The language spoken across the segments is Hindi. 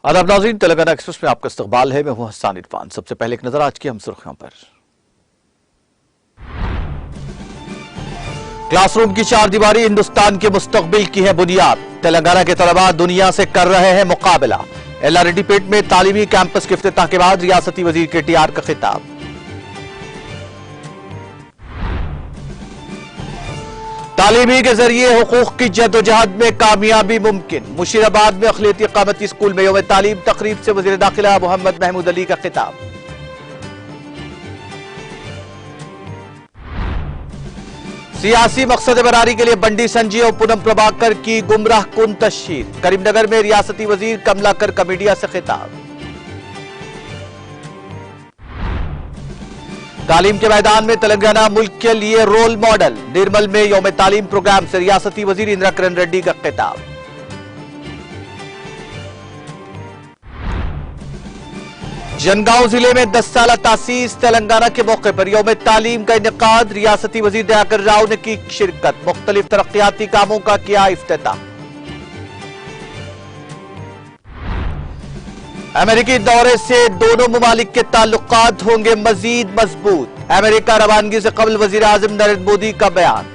आदाब नाज़रीन, तेलंगाना एक्सप्रेस में आपका इस्तकबाल है। मैं हूं हसन इरफान। सबसे पहले एक नजर आज की हम सुर्खियों पर। क्लासरूम की चार दीवारी हिंदुस्तान के मुस्तकबिल की है बुनियाद। तेलंगाना के तलबा दुनिया से कर रहे हैं मुकाबला। एलआरडी पेट में तालीमी कैंपस के इफ्तिताह के बाद रियासती वजीर केटीआर का खिताब। तालीमी के जरिए हुकूक की जदोजहद में कामयाबी मुमकिन। मुशीराबाद में अखिलियती इकामती स्कूल में यौम तालीम तकरीब से वजीर दाखिला मोहम्मद महमूद अली का खिताब। सियासी मकसद बरारी के लिए बंडी संजय और पूनम प्रभाकर की गुमराह कुन तशहीर। करीमनगर में रियासती वजीर कमलाकर का मीडिया से खिताब। तालीम के मैदान में तेलंगाना मुल्क के लिए रोल मॉडल। निर्मल में यौम तालीम प्रोग्राम से रियासती वजीर इंदिरा किरण रेड्डी का खिताब। जनगांव जिले में 10 साल तासीस तेलंगाना के मौके पर यौम तालीम का इनेकाद। रियासती वजीर दयाकर राव ने की शिरकत। मुख्तलिफ तरक्याती कामों का किया इफ्तिताह। अमेरिकी दौरे से दोनों मुमालिक के ताल्लुकात होंगे मजीद मजबूत। अमेरिका रवानगी से कबल वजीर आजम नरेंद्र मोदी का बयान।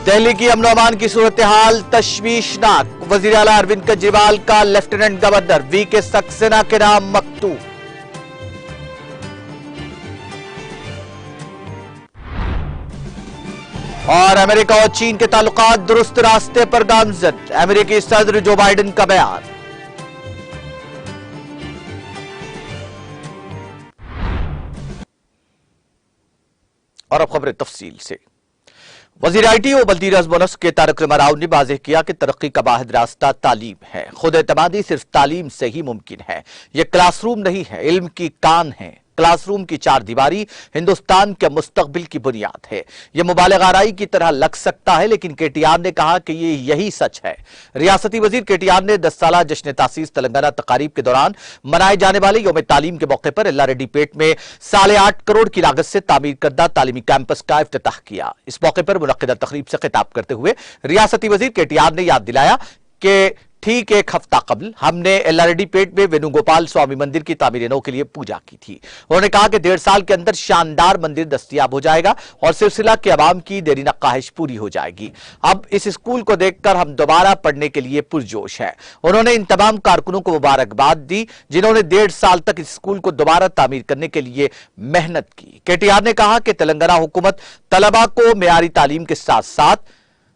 दिल्ली की अमन अमान की सूरत हाल तशवीशनाक। वजीर आला अरविंद केजरीवाल का लेफ्टिनेंट गवर्नर वीके सक्सेना के नाम मकतूब। और अमेरिका और चीन के ताल्लुकात दुरुस्त रास्ते पर गामजद। अमेरिकी सदर जो बाइडेन का बयान। और अब खबरें तफसील से। वजीर आईटी और बल्दी रज़ के तारक राव ने वाज़ेह किया कि तरक्की का वाहिद रास्ता तालीम है। खुद एतमादी सिर्फ तालीम से ही मुमकिन है। यह क्लासरूम नहीं है, इल्म की कान है। क्लासरूम की चार दीवारी हिंदुस्तान के मुस्तकबिल की बुनियाद है। यह मुबालगाराई की तरह लग सकता है, लेकिन केटीआर ने कहा कि यही सच है। रियासती वजीर केटीआर ने 10 साल जश्न तासीस तेलंगाना तकारीब के दौरान मनाए जाने वाले यौम तालीम के मौके पर एलआरडी पेट में 8.5 करोड़ की लागत से तामीर करदा तालीमी कैंपस का इफ्तिताह किया। इस मौके पर मुनक्किदा तकरीब से खिताब करते हुए रियासती वजीर केटीआर ने याद दिलाया कि ठीक एक हफ्ता कबल हमने एलआरडी पेट में वेणुगोपाल स्वामी मंदिर की तामीर के लिए पूजा की थी। उन्होंने कहा कि 1.5 साल के अंदर शानदार मंदिर दस्तयाब हो जाएगा और सिलसिला के अवाम की देरीना ख्वाहिश पूरी हो जाएगी। अब इस स्कूल को देखकर हम दोबारा पढ़ने के लिए पुरजोश है। उन्होंने इन तमाम कारकुनों को मुबारकबाद दी जिन्होंने 1.5 साल तक इस स्कूल को दोबारा तामीर करने के लिए मेहनत की। केटीआर ने कहा कि तेलंगाना हुकूमत तलबा को मेयारी तालीम के साथ साथ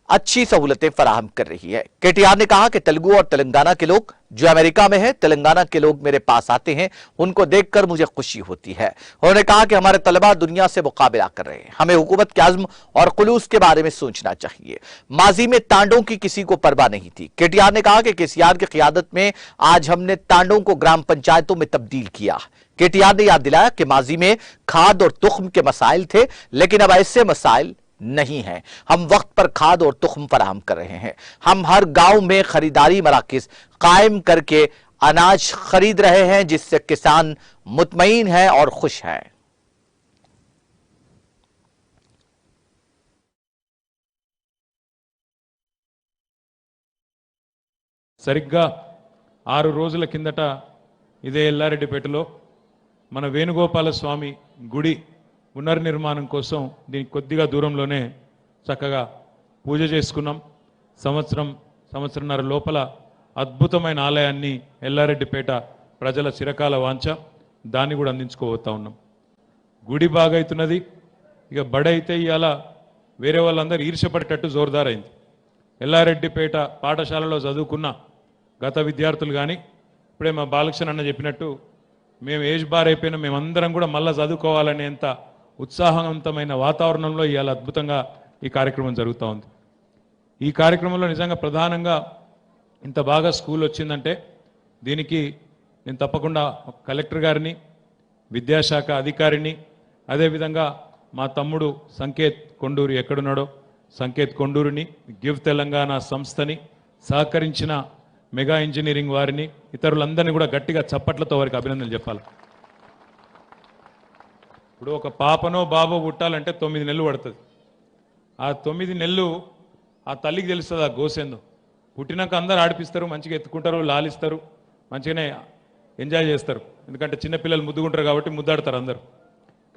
अच्छी सहूलतें फराहम कर रही है। केटीआर ने कहा कि तेलुगु और तेलंगाना के लोग जो अमेरिका में हैं, तेलंगाना के लोग मेरे पास आते हैं, उनको देखकर मुझे खुशी होती है। उन्होंने कहा कि हमारे तलबा दुनिया से मुकाबला कर रहे हैं। हमें हुकूमत के आज़्म और खुलूस के बारे में सोचना चाहिए। माजी में तांडों की किसी को परवाह नहीं थी। केटीआर ने कहा कि केसीआर की क़ियादत में आज हमने तांडों को ग्राम पंचायतों में तब्दील किया। केटीआर ने याद दिलाया कि माजी में खाद और तुख्म के मसाइल थे, लेकिन अब ऐसे मसाइल नहीं है। हम वक्त पर खाद और तुख्म फराहम कर रहे हैं। हम हर गांव में खरीदारी मराकिज कायम करके अनाज खरीद रहे हैं, जिससे किसान मुतमईन है और खुश है। సరిగ్గా 6 రోజుల కిందట ఇదే ఎల్లారెడ్డిపేటలో మన వేణుగోపాల స్వామి గుడి పునర్నిర్మాణం కోసం దీనికి కొద్దిగా దూరంలోనే చక్కగా పూజ చేసుకున్నాం. సంవత్సరంన్నర లోపల అద్భుతమైన ఆలయాన్ని ఎల్లారెడ్డిపేట ప్రజల చిరకాల వాంఛ దాన్ని కూడా అందించుకోబోతా ఉన్నాం. గుడి బాగైతున్నది, ఇక బడైతే ఇవాళ వేరే వాళ్ళందరూ ఈర్ష్యపడేటట్టు జోరుదారైంది. ఎల్లారెడ్డిపేట పాఠశాలలో చదువుకున్న గత విద్యార్థులు కానీ ఇప్పుడే మా బాలకృష్ణ అన్న చెప్పినట్టు మేము ఏజ్ బార్ అయిపోయినా మేమందరం కూడా మళ్ళీ చదువుకోవాలనేంత ఉత్సాహవంతమైన వాతావరణంలో ఇవాళ అద్భుతంగా ఈ కార్యక్రమం జరుగుతూ ఉంది. ఈ కార్యక్రమంలో నిజంగా ప్రధానంగా ఇంత బాగా స్కూల్ వచ్చిందంటే దీనికి నేను తప్పకుండా కలెక్టర్ గారిని, విద్యాశాఖ అధికారిని, అదేవిధంగా మా తమ్ముడు సంకేత్ కొండూరు ఎక్కడున్నాడో సంకేత్ కొండూరుని, గివ్ తెలంగాణ సంస్థని, సహకరించిన మెగా ఇంజనీరింగ్ వారిని, ఇతరులందరినీ కూడా గట్టిగా చప్పట్లతో వారికి అభినందనలు చెప్పాలి. ఇప్పుడు ఒక పాపనో బాబో పుట్టాలంటే 9 నెలలు పడుతుంది. ఆ 9 నెలలు ఆ తల్లికి తెలుస్తుంది ఆ గోసేందో. పుట్టినాక అందరూ ఆడిపిస్తారు, మంచిగా ఎత్తుకుంటారు, లాలిస్తారు, మంచిగానే ఎంజాయ్ చేస్తారు. ఎందుకంటే చిన్నపిల్లలు ముద్దుకుంటారు కాబట్టి ముద్దాడతారు అందరూ.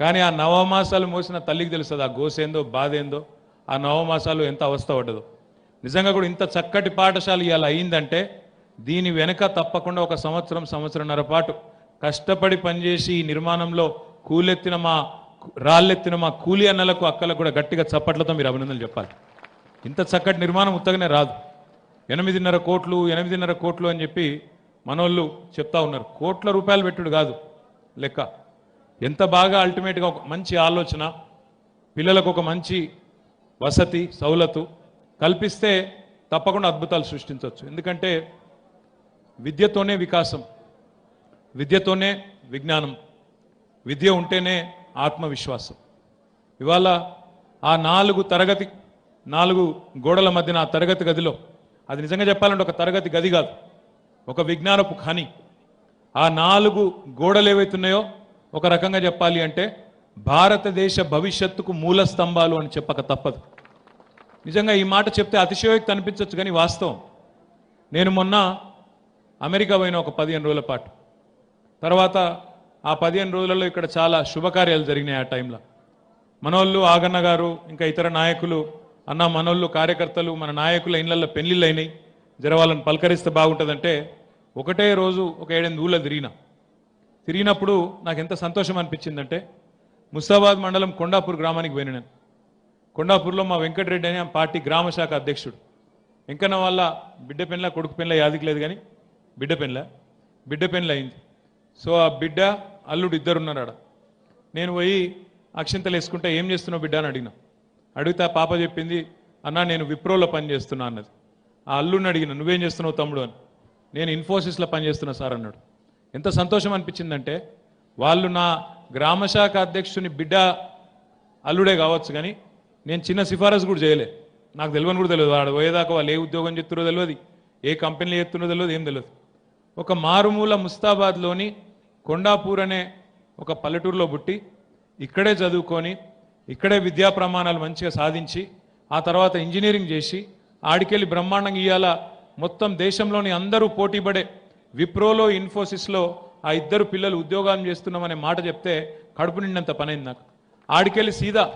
కానీ ఆ నవమాసాలు మోసిన తల్లికి తెలుస్తుంది ఆ గోసేందో, బాధ ఏందో, ఆ నవమాసాలు ఎంత అవస్థ పడ్డదో. నిజంగా కూడా ఇంత చక్కటి పాఠశాల ఇవాళ అయిందంటే దీని వెనుక తప్పకుండా ఒక సంవత్సరంన్నర పాటు కష్టపడి పనిచేసి ఈ నిర్మాణంలో రాళ్ళెత్తిన మా కూలి అన్నలకు అక్కలకు కూడా గట్టిగా చప్పట్లతో మీరు అభినందనలు చెప్పాలి. ఇంత చక్కటి నిర్మాణం ఉత్తగానే రాదు. 8.5 కోట్లు అని చెప్పి మనోళ్ళు చెప్తా ఉన్నారు. కోట్ల రూపాయలు పెట్టుడు కాదు లెక్క. ఎంత బాగా అల్టిమేట్గా ఒక మంచి ఆలోచన, పిల్లలకు ఒక మంచి వసతి సౌలతు కల్పిస్తే తప్పకుండా అద్భుతాలు సృష్టించవచ్చు. ఎందుకంటే విద్యతోనే వికాసం, విద్యతోనే విజ్ఞానం, విద్య ఉంటేనే ఆత్మవిశ్వాసం. ఇవాళ ఆ 4 గోడల మధ్యన ఆ తరగతి గదిలో, అది నిజంగా చెప్పాలంటే ఒక తరగతి గది కాదు, ఒక విజ్ఞానపు ఖని. ఆ 4 గోడలు ఏవైతున్నాయో ఒక రకంగా చెప్పాలి అంటే భారతదేశ భవిష్యత్తుకు మూల స్తంభాలు అని చెప్పక తప్పదు. నిజంగా ఈ మాట చెప్తే అతిశయోక్తి అనిపించవచ్చు, కానీ వాస్తవం. నేను మొన్న అమెరికా పోయిన ఒక 15 రోజుల పాటు. తర్వాత ఆ 15 రోజులలో ఇక్కడ చాలా శుభకార్యాలు జరిగినాయి. ఆ టైంలో మనోళ్ళు, ఆగన్న గారు, ఇంకా ఇతర నాయకులు, మనోళ్ళు, కార్యకర్తలు, మన నాయకుల ఇళ్లలో పెళ్లిళ్ళు అయినాయి. వాళ్ళని పలకరిస్తే బాగుంటుందంటే ఒకటే రోజు ఒక 7-8 ఊళ్ళో తిరిగినప్పుడు నాకు ఎంత సంతోషం అనిపించిందంటే, ముస్తాబాద్ మండలం కొండాపూర్ గ్రామానికి పోయిన నేను. కొండాపూర్లో మా వెంకటరెడ్డి అని పార్టీ గ్రామ శాఖ అధ్యక్షుడు. వెంకన్న వాళ్ళ బిడ్డ పెళ్ళ, కొడుకు పెళ్ళ యాదికి లేదు, కానీ బిడ్డ పెళ్ళ అయింది. సో ఆ బిడ్డ అల్లుడు ఇద్దరున్నారు ఆడ. నేను పోయి అక్షింతలు వేసుకుంటే ఏం చేస్తున్నావు బిడ్డ అని అడిగితే ఆ పాప చెప్పింది, అన్నా నేను విప్రోలో పని చేస్తున్నా అన్నది. ఆ అల్లుడిని అడిగిన, నువ్వేం చేస్తున్నావు తమ్ముడు అని. నేను ఇన్ఫోసిస్లో పనిచేస్తున్నా సార్ అన్నాడు. ఎంత సంతోషం అనిపించిందంటే, వాళ్ళు నా గ్రామశాఖ అధ్యక్షుని బిడ్డ అల్లుడే కావచ్చు, కానీ నేను చిన్న సిఫారసు కూడా చేయలే. నాకు తెలియని కూడా తెలియదు, వాడు పోయేదాకా వాళ్ళు ఏ ఉద్యోగం చేస్తున్నారో తెలియదు, ఏ కంపెనీలు చేస్తున్నారో తెలియదు, ఏం తెలియదు. ఒక మారుమూల ముస్తాబాద్లోని కొండాపూర్ అనే ఒక పల్లెటూరులో పుట్టి ఇక్కడే చదువుకొని ఇక్కడే విద్యా ప్రమాణాలు మంచిగా సాధించి ఆ తర్వాత ఇంజనీరింగ్ చేసి ఆడికెళ్ళి బ్రహ్మాండంగా ఇయ్యాల మొత్తం దేశంలోని అందరూ పోటీపడే విప్రోలో, ఇన్ఫోసిస్లో ఆ ఇద్దరు పిల్లలు ఉద్యోగాలు చేస్తున్నామనే మాట చెప్తే కడుపు నిండంత పనైంది నాకు. ఆడికెళ్ళి సీదా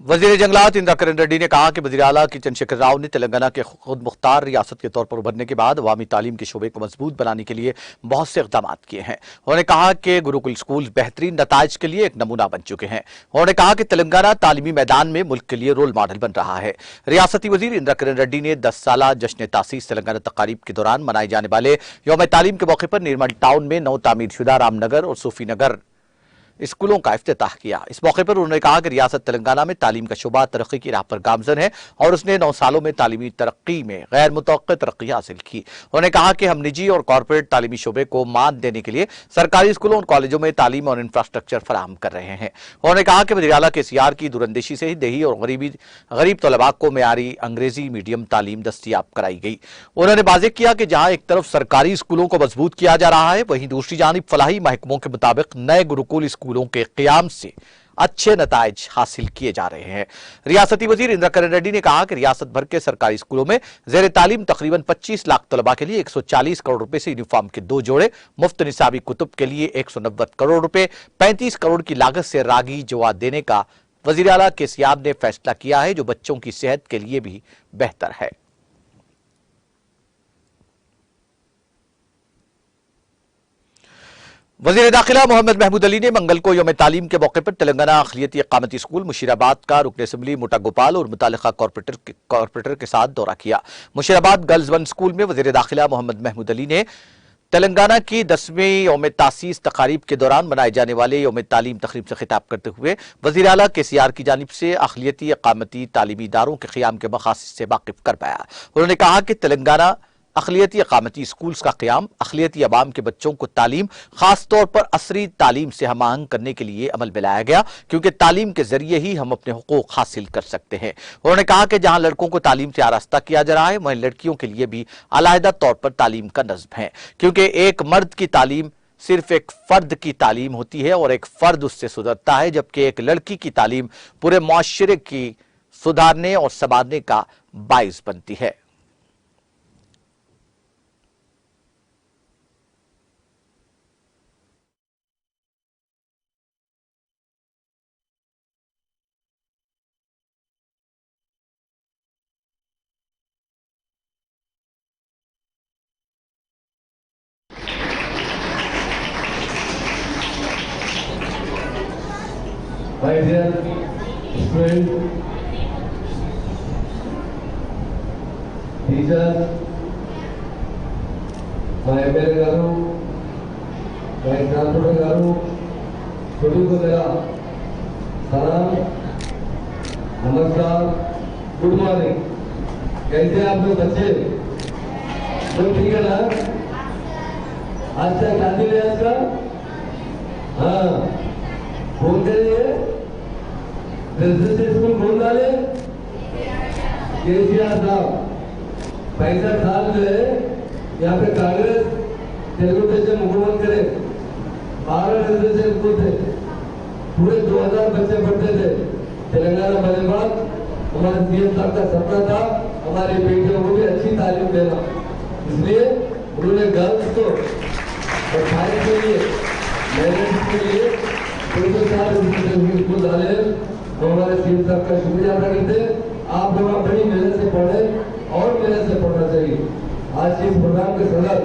वजीर जंगलात इंदिरा किरण रेड्डी ने कहा कि वजीर आला की चंद्रशेखर राव ने तेलंगाना के खुद मुख्तार रियासत के तौर पर उभरने के बाद अवामी तालीम के शोबे को मजबूत बनाने के लिए बहुत से इकदाम किए हैं। उन्होंने कहा कि गुरुकुल स्कूल बेहतरीन नताइज के लिए एक नमूना बन चुके हैं। उन्होंने कहा कि तेलंगाना तालीमी मैदान में मुल्क के लिए रोल मॉडल बन रहा है। रियासती वजीर इंदिरा किरण रेड्डी ने 10 साला जश्न तासीस तेलंगाना तकारीब के दौरान मनाए जाने वाले यौम तालीम के मौके पर निर्मल टाउन में नौ तामीरशुदा रामनगर और सूफी नगर स्कूलों का इफ्तिताह किया। इस मौके पर उन्होंने कहा कि रियासत तेलंगाना में तालीम का शुबा तरक्की की राह पर गामजन है और उसने 9 सालों में तालीमी तरक्की में गैर मुतवक्किल तरक्की हासिल की। उन्होंने कहा कि हम निजी और कॉरपोरेट तालीमी शुबे को मात देने के लिए सरकारी स्कूलों और कॉलेजों में तालीम और इंफ्रास्ट्रक्चर फराहम कर रहे हैं। उन्होंने कहा कि वज़ीर आला KCR की दूरंदेशी से ही देही और गरीब तलबा को मेयारी अंग्रेजी मीडियम तालीम दस्तियाब कराई गई। उन्होंने वाज़ेह किया कि जहां एक तरफ सरकारी स्कूलों को मजबूत किया जा रहा है, वहीं दूसरी जानिब फलाही महकमों के मुताबिक नए गुरुकुल स्कूलों के क़याम से अच्छे नताइज हासिल किए जा रहे हैं। रियासती वजीर इंदिरा किरण रेड्डी ने कहा कि रियासत भर के सरकारी स्कूलों में जेर तालीम तकरीबन 25 लाख तलबा के लिए 140 करोड़ रुपए से यूनिफॉर्म के 2 जोड़े, मुफ्त निसाबी कुतुब के लिए 190 करोड़ रुपए, 35 करोड़ की लागत से रागी जवा देने का वजीर आला KCR ने फैसला किया है, जो बच्चों की सेहत के लिए भी बेहतर है। वज़ीर दाखिला मोहम्मद महमूद अली ने मंगल को यौम तालीम के मौके पर तेलंगाना अखिलियती इकामती स्कूल मुशीराबाद का रुकन असम्बली मोटा गोपाल और मुतालिका कॉरपोरेटर के साथ दौरा किया। मुशीराबाद गर्ल्स 1 स्कूल में वज़ीर दाखिला मोहम्मद महमूद अली ने तेलंगाना की 10वीं यौम तासीस तकारीब के दौरान मनाए जाने वाले यौम तालीम तकरीब से खिताब करते हुए वज़ीर आला KCR की जानिब से अखिलियती इकामती तालीमी इदारों के क़याम के मक़ासिद से वाकिफ कर पाया। उन्होंने कहा कि तेलंगाना अखिलियती अकामती स्कूल्स का क़याम अखिलियती अवाम के बच्चों को तालीम, खास तौर पर असरी तालीम से हम आहंग करने के लिए अमल में लाया गया, क्योंकि तालीम के जरिए ही हम अपने हुकूक हासिल कर सकते हैं। उन्होंने कहा कि जहां लड़कों को तालीम से आरास्ता किया जा रहा है, वहीं लड़कियों के लिए भी अलायदा तौर पर तालीम का नज़्म है, क्योंकि एक मर्द की तालीम सिर्फ एक फर्द की तालीम होती है और एक फर्द उससे सुधरता है, जबकि एक लड़की की तालीम पूरे मुआशरे की सुधारने और संवारने का बाइस बनती है। My dear students, teachers, my MLA garu, my transporter garu, सभी को मेरा सलाम, नमस्कार, गुड मॉर्निंग। कैसे आप लोग बच्चे? सब ठीक है ना? आज तक क्या दिन है आज का? हाँ, बोल करिए। रेजिडेंशियल स्कूल बोल डाले। केसीआर साहब 65 साल जो है यहाँ पे कांग्रेस तेलुगु देशम हुकूमत करे 12 रेजिडेंशियल स्कूल थे, पूरे 2000 बच्चे पढ़ते थे। तेलंगाना बनने के बाद हमारे सीएम साहब का सपना था हमारी बेटियों को भी अच्छी तालीम देना, इसलिए उन्होंने गर्ल्स को और साइंस के लिए मैनेजमेंट के लिए 204 रेजिडेंशियल स्कूल डाले। तो हमारे सीएम साहब का शुक्रिया अदा करते। आप लोग बड़ी मेहनत से पढ़े और मेहनत से पढ़ना चाहिए। आज इस प्रोग्राम के सदर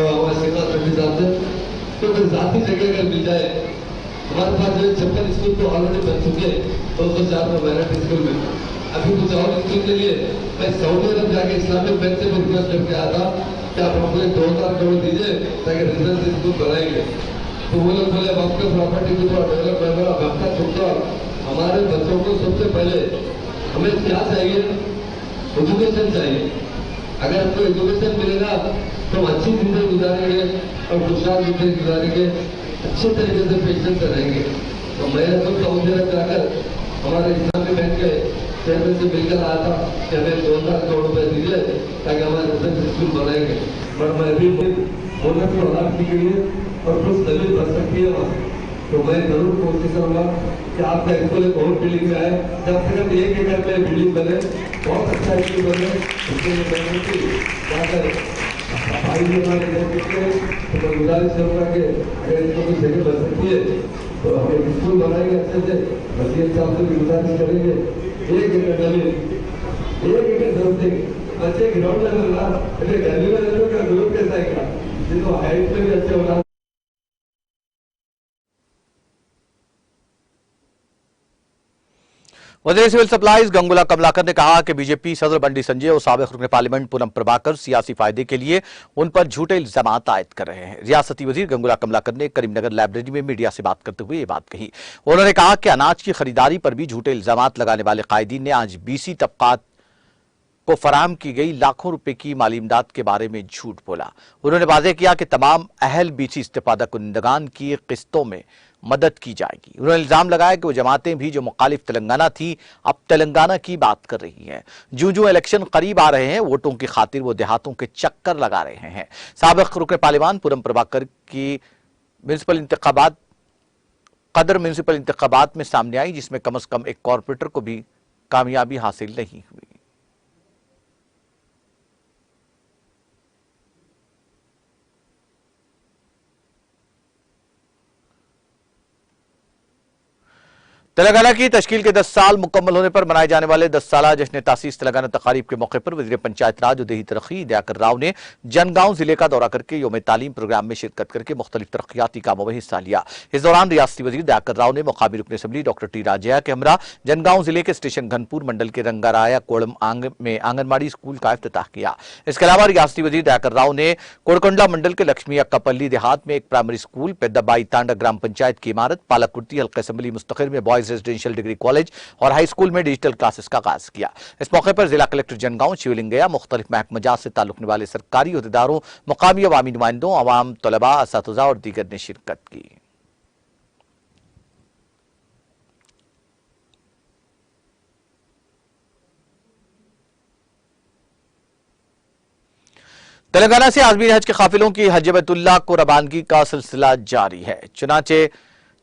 हमारे श्रीनिवास रेड्डी साहब से तो फिर जाती जगह अगर मिल जाए, हमारे पास जो 56 स्कूल तो ऑलरेडी बन चुके 204 में माइनॉरिटी स्कूल में, अभी कुछ और स्कूल के लिए मैं सऊदी अरब जाके इस्लामिक बैंक से भी रिक्वेस्ट करके आया था कि आप हमको 2000 करोड़ दीजिए ताकि रेजिडेंशियल स्कूल बनाएंगे। तो वो लोग बोले आपका प्रॉपर्टी को थोड़ा डेवलप करना, आपका छोटा हमारे बच्चों को सबसे पहले हमें क्या चाहिए? एजुकेशन चाहिए। अगर हमको एजुकेशन मिलेगा तो हम अच्छी जिंदगी गुजारेंगे और खुशहाल जिंदगी गुजारेंगे, अच्छे तरीके से पेशेंट रहेंगे। तो मैं तो सऊदी अरब जाकर हमारे इस्लामी बैंक के चेयरमैन से मिलकर आया था कि हमें 2000 करोड़ रुपए दीजिए ताकि हमारे रेजिडेंशियल स्कूल बनाएंगे। पर मैं भी बोनस को हलाल के लिए और कुछ जमीन बच सकती है वहाँ, तो मैं जरूर कोशिश करूंगा कि आपका स्कूल एक और बिल्डिंग में आए। जब से कम 1 एकड़ में बिल्डिंग बने, बहुत अच्छा स्कूल बने, उसके लिए जाकर भाई जी हमारे तो मैं गुजारिश करूंगा कि अगर इसको कुछ जगह बच सकती है तो हम एक स्कूल बनाएंगे अच्छे से। वसीयत साहब से भी गुजारिश करेंगे 1 एकड़ जमीन 1 एकड़ जरूर देंगे। बच्चे ग्राउंड लेवल ना गली में लेवल का ग्रुप कैसा है जिनको हाइट में भी अच्छे होना। वज़ीर सिविल सप्लाईज गंगुला कमलाकर ने कहा कि बीजेपी सदर बंडी संजय और साबिक रुकन पार्लियामेंट पूनम प्रभाकर सियासी फायदे के लिए उन पर झूठे इल्जामात आयद कर रहे हैं। रियासती वजीर गंगुला कमलाकर ने करीमनगर लाइब्रेरी में मीडिया से बात करते हुए ये बात कही। उन्होंने कहा कि अनाज की खरीदारी पर भी झूठे इल्जामात लगाने वाले कायदीन ने आज बीसी तबकात को फराहम की गई लाखों रुपए की माली इमदाद के बारे में झूठ बोला। उन्होंने वाज़ेह किया कि तमाम अहल बीसी इस्तिफादा कुंदगान की किस्तों में मदद की जाएगी। उन्होंने इल्जाम लगाया कि वो जमातें भी जो मुखालिफ तेलंगाना थी अब तेलंगाना की बात कर रही हैं। जूं जूं इलेक्शन करीब आ रहे हैं वोटों की खातिर वो देहातों के चक्कर लगा रहे हैं। साबिक रुकन पार्लियामान पूनम प्रभाकर की म्यूनिसिपल इंतखाबात कदर म्यूनिसिपल इंतखाबात में सामने आई, जिसमें कम से कम एक कॉरपोरेटर को भी कामयाबी हासिल नहीं हुई। तेलंगाना की तश्कील के 10 साल मुकम्मल होने पर मनाए जाने वाले 10 साला जश्न तासीस तेलंगाना तकारीब के मौके पर वज़ीर पंचायत राज और देही तरक्की दयाकर राव ने जनगांव जिले का दौरा करके योम तालीम प्रोग्राम में शिरकत करके मुख्तलिफ तरक्याती कामों में हिस्सा लिया। इस दौरान रियासती वज़ीर दयाकर राव ने मुकामी रुकन असम्बली डॉक्टर टी राजया के हमरा जनगांव जिले के स्टेशन घनपुर मंडल के रंगाराया कोड़म में आंगनबाड़ी स्कूल का इफ्तिताह किया। इसके अलावा रियासती वज़ीर दयाकर राव ने कोड़कोंडा मंडल के लक्ष्मी अक्कापल्ली देहात में एक प्राइमरी स्कूल, पेद्दाबाई तांडा ग्राम पंचायत की इमारत, पालाकुर्ती हल्का असम्बली मुस्तकिर में बॉयज रेजिडेंशियल डिग्री कॉलेज और हाई स्कूल में डिजिटल क्लासेस का आगाज किया। इस मौके पर जिला कलेक्टर जनगांव शिवलिंगया, मुख्तलिफ महकमजात से ताल्लुक वाले सरकारी अहदेदारों, मुकामी अवामी नुमाइंदों, अवाम, तलबा, असातिज़ा और दीगर ने शिरकत की। तेलंगाना से आज़मीन हज के काफिलों की हज बैतुल्लाह को रवानगी का सिलसिला जारी है। चुनाचे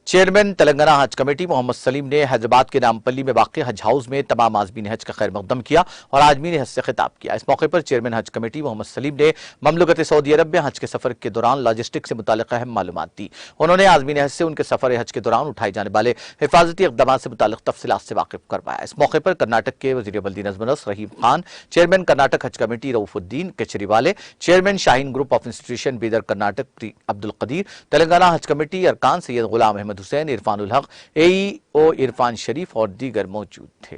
चेयरमैन तेलंगाना हज कमेटी मोहम्मद सलीम ने हैदराबाद के नामपल्ली में वाक़ हज हाउस में तमाम आज़मीन हज का खैर मकदम किया और आज़मीन हज से खिताब किया। इस मौके पर चेयरमैन हज कमेटी मोहम्मद सलीम ने ममलकत सऊदी अरब में हज के सफर के दौरान लॉजिस्टिक से मुताल्लिक़ अहम मालूमात दी। उन्होंने आज़मीन हज से उनके सफर हज के दौरान उठाए जाने वाले हिफाजती इक़दामात से मुताल्लिक़ तफसीलात से वाकिफ करवाया। इस मौके पर कर्नाटक के वज़ीर बल्दी नज़्म रहीम Khan, chairman Karnataka Haj committee Raufuddin Kecheriwale, chairman Shaheen group of institution Bidar Karnataka Abdul Qadeer, Telangana Haj committee अरकान सैयद गुलाम अहमद हुसैन, इरफानुल हक, एईओ इरफान शरीफ और दीगर मौजूद थे।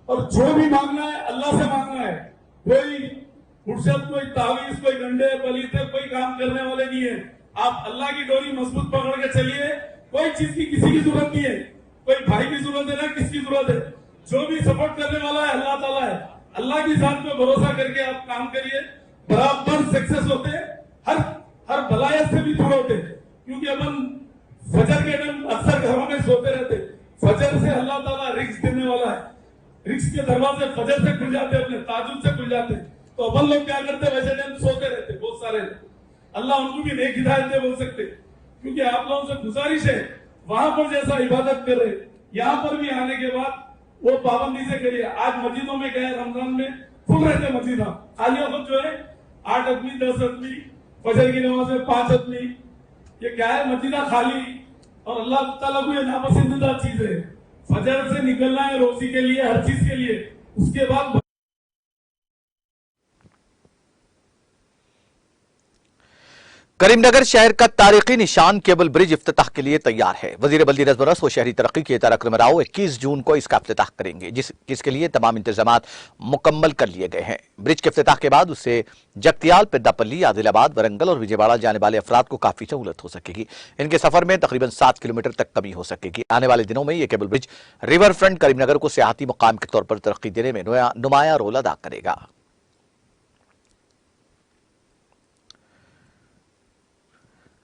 और जो भी मांगना है अल्लाह से मांगना है। कोई फुर्सत, कोई तावीज, कोई गंडे पलीते कोई काम करने वाले नहीं है। आप अल्लाह की डोरी मजबूत पकड़ के चलिए। कोई चीज की किसी की जरूरत नहीं है, कोई भाई की जरूरत है ना किसकी जरूरत है। जो भी सपोर्ट करने वाला है अल्लाह ताला है। अल्लाह की जात पे भरोसा करके आप काम करिए, बराबर सक्सेस होते। हर भलायत से भी दूर होते, क्योंकि अपन फजर के टाइम अक्सर घरों में सोते रहते। फजर से अल्लाह ताला रिस्क देने वाला है। रिस्क के दरवाजे फजर से खुल जाते, अपने ताजुद से खुल जाते। तो अपन लोग क्या करते, वैसे टाइम सोते रहते बहुत सारे। अल्लाह उनको भी नेक हिदायत दे बोल सकते, क्योंकि आप लोगों से गुजारिश है वहां पर जैसा इबादत कर रहे यहाँ पर भी आने के बाद वो पाबंदी से करिए। आज मस्जिदों में गए रमजान में फुल रहते मस्जिद, खाली वक्त जो है 8 आदमी 10 आदमी, फजर की नमाज में 5 आदमी। ये क्या है, मस्जिदा खाली। और अल्लाह ताला को ये नापसंदीदा चीज है। फजर से निकलना है रोजी के लिए, हर चीज के लिए। उसके बाद करीमनगर शहर का तारीखी निशान केबल ब्रिज इफ्तिताह के लिए तैयार है। वजीर बल्दी नज़्म व शहरी तरक्की के तारक राव 21 जून को इसका इफ्तिताह करेंगे, जिसके लिए तमाम इंतजामात मुकम्मल कर लिए गए हैं। ब्रिज के इफ्तिताह के बाद उससे जगतियाल, पेद्दापल्ली, आदिलाबाद, वरंगल और विजयवाड़ा जाने वाले अफराद को काफी सहूलत हो सकेगी। इनके सफर में तकरीबन 7 किलोमीटर तक कमी हो सकेगी। आने वाले दिनों में यह cable bridge river front Karimnagar को सियाहती मुकाम के तौर पर तरक्की देने में नुमाया रोल अदा करेगा।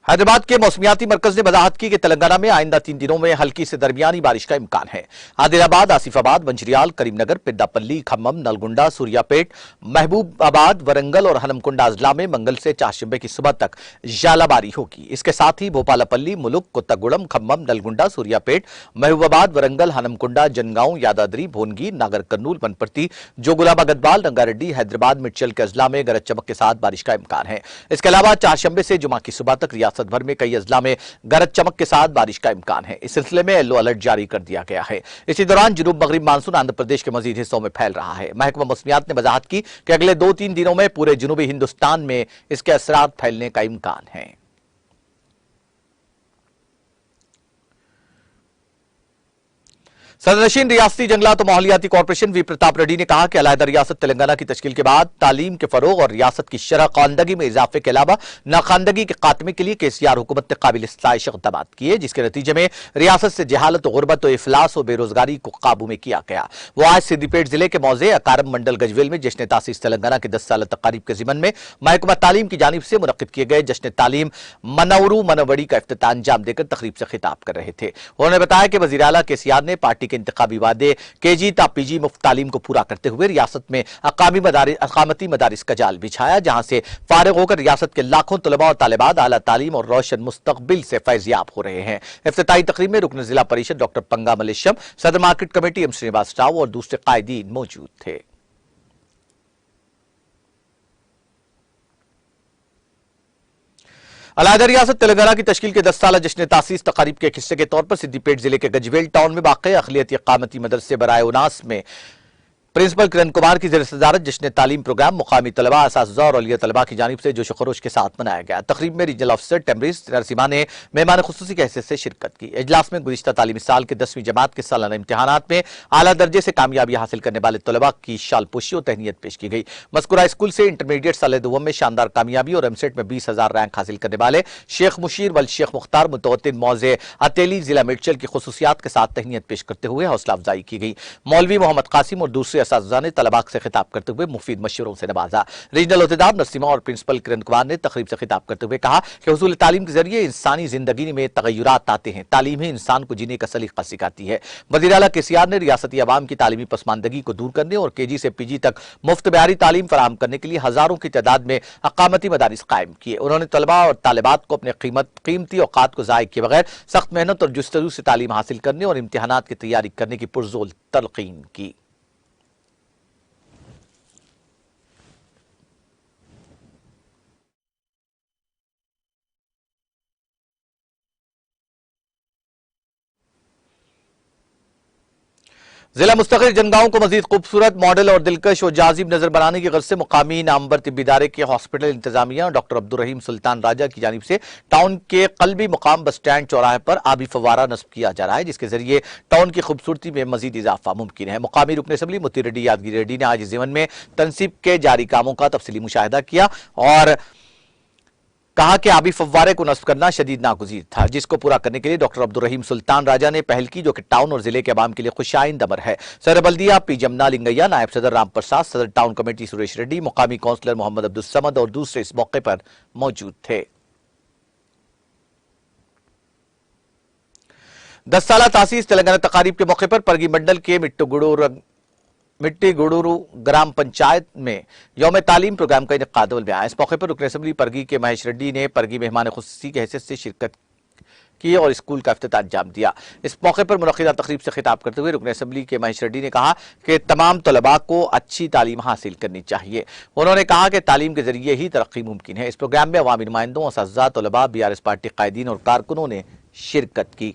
हैदराबाद के मौसमियाती मरकज ने वजाहत की कि तेलंगाना में आइंदा 3 दिनों में हल्की से दरमियानी बारिश का इम्कान है। आदिलाबाद, आसिफाबाद, मंचिरियाल, करीमनगर, पेद्दापल्ली, खम्मम, नलगुंडा, सूर्यापेट, महबूबाबाद, वरंगल और हनमकुंडा अजला में मंगल से चारशंबे की सुबह तक जालाबारी होगी। इसके साथ ही भोपालपल्ली, मुलुक, कोत्तागुड़म, खम्मम, नलगुंडा, सूर्यापेट, महबूबाबाद, वरंगल, हनमकुंडा, जनगांव, यादाद्री, भोनगी, नागर कर्नूल, वनपर्ती, जोगुलाबा गदवाल, रंगारेड्डी, हैदराबाद, मिर्चल के अजला में गरज चमक के साथ बारिश का इम्कान है। इसके अलावा चारशंबे से जुमा की सुबह तक रियासत भर में कई अजला में गरज चमक के साथ बारिश का इम्कान है। इस सिलसिले में येलो अलर्ट जारी कर दिया गया है। इसी दौरान जुनूब मगरिब मानसून आंध्र प्रदेश के मजीद हिस्सों में फैल रहा है। महकमा मौसमियात ने वजाहत की कि अगले 2-3 दिनों में पूरे जुनूबी हिंदुस्तान में इसके असरात फैलने का इम्कान है। सदरनशीन रियासती जंगलात और माहौलियाती कॉर्पोरेशन वी प्रताप रेड्डी ने कहा कि अलहदा रियासत तेलंगाना की तश्कील के बाद तालीम के फरोग और रियासत की शरह खानदगी में इजाफे के अलावा नाखानदगी के खात्मे के लिए केसीआर हुकूमत ने काबिल सताइश इक़दाम किए, जिसके नतीजे में रियासत से जहालत, गुर्बत और इफलास और बेरोजगारी को काबू में किया गया। वो आज सिद्दीपेट जिले के मौजे अकारम मंडल गजवेल में जश्न तासीस तेलंगाना के 10 साल तकारीब के जिमन में महकमा तालीम की जानिब से मुनक्किद किए गए जश्न तालीम मनौरू मनवड़ी का इफ्तिताह अंजाम देकर तकरीब से खिताब कर रहे थे। उन्होंने बताया कि वज़ीर आला केसीआर ने पार्टी के इंतखाबी वादे केजी ता पीजी मुफ्त तालीम को पूरा करते हुए रियासत में अकामती मदारिस का जाल बिछाया, जहां से फारिग होकर रियासत के लाखों तलबा और तालिबात आला तालीम और रोशन मुस्तकबिल से फैज़याब हो रहे हैं। इफ्तिताही तकरीब में रुकन जिला परिषद doctor Panga Malesham, Sadar market committee M Srinivas Rao और दूसरे कायदीन मौजूद थे। अलहदा रियासत तेलंगाना की तश्कील के 10 साल जश्न तासीस तकारीब के एक हिस्से के तौर पर सिद्दीपेट जिले के गजवेल टाउन में वाक़ अक़लियती इक़ामती मदरसे बराए उनास में प्रिंसिपल किरण कुमार की ज़ेर-ए-सदारत जश्न तालीम प्रोग्राम मुकामी तलबा, असातिज़ा और औलिया तलबा की जानिब से जोश खरोश के साथ मनाया गया। तकरीब में रीजनल ऑफिसर टेमरिस नरसिम्हा ने मेहमान खुसूसी की हैसियत से शिरकत की। इजलास में गुज़िश्ता तालीमी साल के 10वीं जमात के सालाना इम्तिहानात में आला दर्जे से कामयाबी हासिल करने वाले तलबा की शालपोशी और तहनीत पेश की गई। मज़कूरा स्कूल से इंटरमीडिएट साल दुवम में शानदार कामयाबी और एमसेट में 20,000 रैंक हासिल करने वाले शेख मुशीर वल शेख मुख्तार मुतवत्तिन मौजे अतेली जिला मिर्चल की खुसूसियात के साथ तहनीत पेश करते हुए हौसला अफजाई की गई। मौलवी मोहम्मद कासिम और दूसरे असातिज़ा ने तलबा से खिताब करते हुए मुफीद मशवरों से नवाजा। रीजनल अहदेदार नसीमा और प्रिंसिपल किरण कुमार ने तकरीब से खिताब करते हुए कहा कि हुसूल तालीम के जरिए इंसानी जिंदगी में तगय्युरात आते हैं। तालीम ही इंसान को जीने का सलीका सिखाती है। वज़ीर आला केसीआर ने रियासती अवाम की तालीमी पसमानदगी को दूर करने और केजी से पीजी तक मुफ्त बयारी तालीम फराहम करने के लिए हजारों की तादाद में अकामती मदारिस कायम किए। उन्होंने तलबा और तालिबात को अपने कीमती औकात को ज़ाय किए बगैर सख्त मेहनत और जुस्तजू से तालीम हासिल करने और इम्तिहानात की तैयारी करने की पुरजोर तलकीन की। जिला मुस्तकिल जनगांव को मजीद खूबसूरत, मॉडल और दिलकश और जाजिब नजर बनाने की गर्ज से मुकामी नामवर तिब्बी इदारे के हॉस्पिटल इंतजामिया डॉक्टर अब्दुर्रहीम सुल्तान राजा की जानिब से टाउन के कल्बी मुकाम बस स्टैंड चौराहे पर आबी फव्वारा नस्ब किया जा रहा है, जिसके जरिए टाउन की खूबसूरती में मजीद इजाफा मुमकिन है। मुकामी रुकन असम्बली मुती रेड्डी यादगिरी रेड्डी ने आज इस ज़िमन में तनसीब के जारी कामों का तफसीली मुशाहिदा किया और कहा कि आबी फव्वारे को नस्ब करना शदीद नागुज़ीर था, जिसको पूरा करने के लिए डॉक्टर अब्दुर्रहीम सुल्तान राजा ने पहल की, जो कि टाउन और जिले के अवाम के लिए खुशाइंद अमर है। सदर बल्दिया पी जमुना लिंगैया, नायब सदर राम प्रसाद, सदर टाउन कमेटी सुरेश रेड्डी, मुकामी काउंसलर मोहम्मद अब्दुल समद और दूसरे इस मौके पर मौजूद थे। 10 साला तासीस तेलंगाना तकारीब के मौके पर परगी मंडल के मिट्टी गुड़ूरू ग्राम पंचायत में यौम तालीम प्रोग्राम का इनेकाद अमल में आया। इस मौके पर रुकन असम्बली परगी के महेश रेड्डी ने परगी मेहमान खुसूसी की हैसियत से शिरकत की और स्कूल का इफ्तिताह अंजाम दिया। इस मौके पर मुनक्किदा तकरीब से खिताब करते हुए रुकन असम्बली के महेश रेड्डी ने कहा कि तमाम तलबा को अच्छी तालीम हासिल करनी चाहिए। उन्होंने कहा कि तालीम के जरिए ही तरक्की मुमकिन है। इस प्रोग्राम में अवामी नुमाइंदों, असातिज़ा, तलबा, BRS पार्टी कायदीन और कारकुनों ने शिरकत की।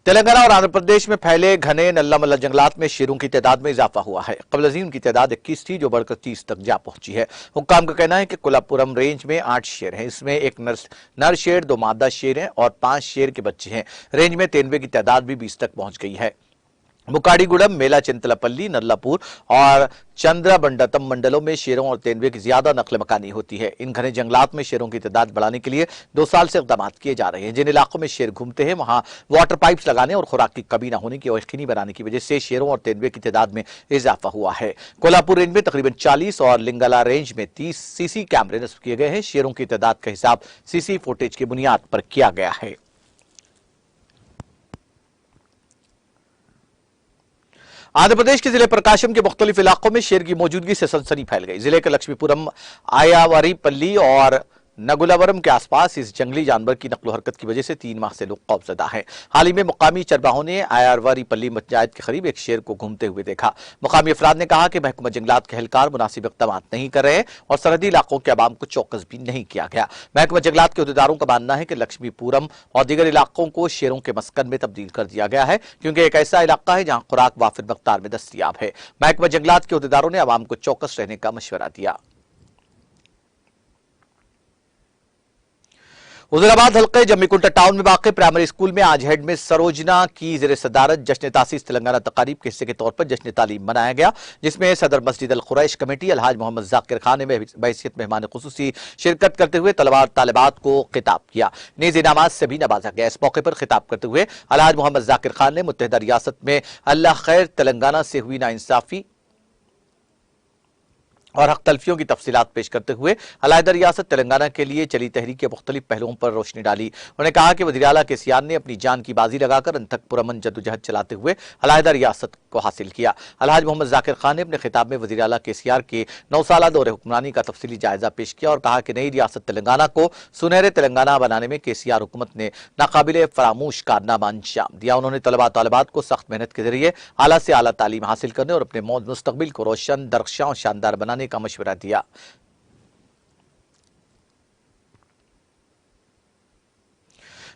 तेलंगाना और आंध्र प्रदेश में फैले घने नल्ला मल्ला जंगलात में शेरों की तादाद में इजाफा हुआ है। कबल अज़ीम उनकी तादाद 21 थी, जो बढ़कर 30 तक जा पहुंची है। हुक्काम का कहना है कि कोल्हापुरम रेंज में 8 शेर हैं। इसमें एक नर शेर, 2 मादा शेर हैं और 5 शेर के बच्चे हैं। रेंज में तेंदुए की तादाद भी 20 तक पहुंच गई है। मुकाड़ीगुड़म, मेला चिंतलापल्ली, नल्लापुर और चंद्राबंडतम मंडलों में शेरों और तेंदुए की ज्यादा नकल मकानी होती है। इन घने जंगलात में शेरों की तादाद बढ़ाने के लिए 2 साल से इक़दाम किए जा रहे हैं। जिन इलाकों में शेर घूमते हैं वहां वाटर पाइप्स लगाने और खुराक की कमी न होने की यकीनी बनाने की वजह से शेरों और तेंदुए की तादाद में इजाफा हुआ है। कोल्हापुर रेंज में तकरीबन 40 और लिंगाला रेंज में 30 सीसी कैमरे नस्ब किए गए हैं। शेरों की तादाद का हिसाब सीसी फुटेज की बुनियाद पर किया गया है। आंध्र प्रदेश के जिले प्रकाशम के मुख्तलिफ इलाकों में शेर की मौजूदगी से सनसनी फैल गई। जिले के लक्ष्मीपुरम, आयावारीपल्ली और नगुलावरम के आसपास इस जंगली जानवर की नकलो हरकत की वजह से 3 माह से लोग खौफजदा हैं। हाल ही में मुकामी चरवाहों ने आयावारीपल्ली पंचायत के करीब एक शेर को घूमते हुए देखा। मुकामी अफराद ने कहा कि महकमा जंगलात के एहलकार मुनासिब इक़दाम नहीं कर रहे और सरहदी इलाकों के अवाम को चौकस भी नहीं किया गया। महकमा जंगलात के अहदेदारों का मानना है कि लक्ष्मीपुरम और दीगर इलाकों को शेरों के मस्कन में तब्दील कर दिया गया है, क्योंकि एक ऐसा इलाका है जहां खुराक वाफिर मकदार में दस्तयाब है। महकमा जंगलात के अहदेदारों ने अवाम को चौकस रहने का मशवरा दिया। हुज़ूराबाद हल्के जम्मीकुंटा टाउन में वाक़ प्राइमरी स्कूल में आज हेड मिस सरोजना की ज़ेर सदारत जश्न तासीस तेलंगाना तकारीब के हिस्से के तौर पर जश्न तालीम मनाया गया, जिसमें सदर मस्जिद अल कुरैश कमेटी अलहाज मोहम्मद जाकिर खान ने बहैसियत मेहमान खुसूसी शिरकत करते हुए तलबा और तालिबात को खिताब किया। नीज़ इनामात से भी नवाजा गया। इस मौके पर खिताब करते हुए अलहाज मोहम्मद जाकिर खान ने मुत्तहिदा रियासत में अल्लाह खैर तेलंगाना से हुई नाइंसाफी और हक तलफियों की तफसीलात पेश करते हुए अलहदा रियासत तेलंगाना के लिए चली तहरीक के मुख्तलिफ पहलुओं पर रोशनी डाली। उन्होंने कहा कि वज़ीर आला केसीआर ने अपनी जान की बाजी लगाकर अंतक पुरअमन जद्दोजहद चलाते हुए अलहदा रियासत को हासिल किया। अलहाज मोहम्मद जाकिर खान ने अपने खिताब में वज़ीर आला केसीआर के 9 साला दौरे हुक्मरानी का तफसीली जायजा पेश किया और कहा कि नई रियासत तेलंगाना को सुनहरे तेलंगाना बनाने में केसीआर हुकूमत ने नाकाबिले फरामोश कारनामा अंजाम दिया। उन्होंने तलबा तालिबात को सख्त मेहनत के जरिए आला से आला तालीम हासिल करने और अपने मुस्तकबिल को रोशन, दरख्शां और शानदार बनाने का मशवरा दिया।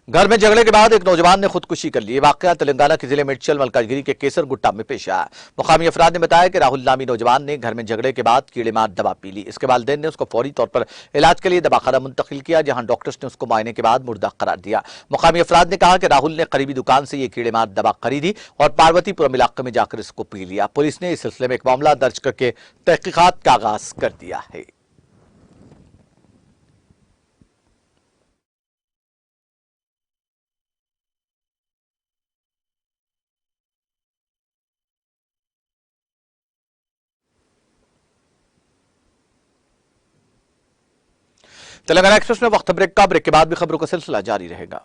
घर में झगड़े के बाद एक नौजवान ने खुदकुशी कर ली। वाकया तेलंगाना के जिले मेडचल मलकाजगिरी के केसर गुट्टा में पेश आया। मुकामी अफराद ने बताया कि राहुल नामी नौजवान ने घर में झगड़े के बाद कीड़ेमार दवा पी ली। इसके वालिदैन ने उसको फौरी तौर पर इलाज के लिए दवाखाना मुंतकिल किया, जहां डॉक्टर्स ने उसको मुआयने के बाद मुर्दा करार दिया। मुकामी अफराद ने कहा कि राहुल ने करीबी दुकान से ये कीड़ेमार दवा खरीदी और पार्वतीपुरम इलाके में जाकर इसको पी लिया। पुलिस ने इस सिलसिले में एक मामला दर्ज करके तहकीकात का आगाज कर दिया है। तेलंगाना एक्सप्रेस में वक्त ब्रेक के बाद भी खबरों का सिलसिला जारी रहेगा।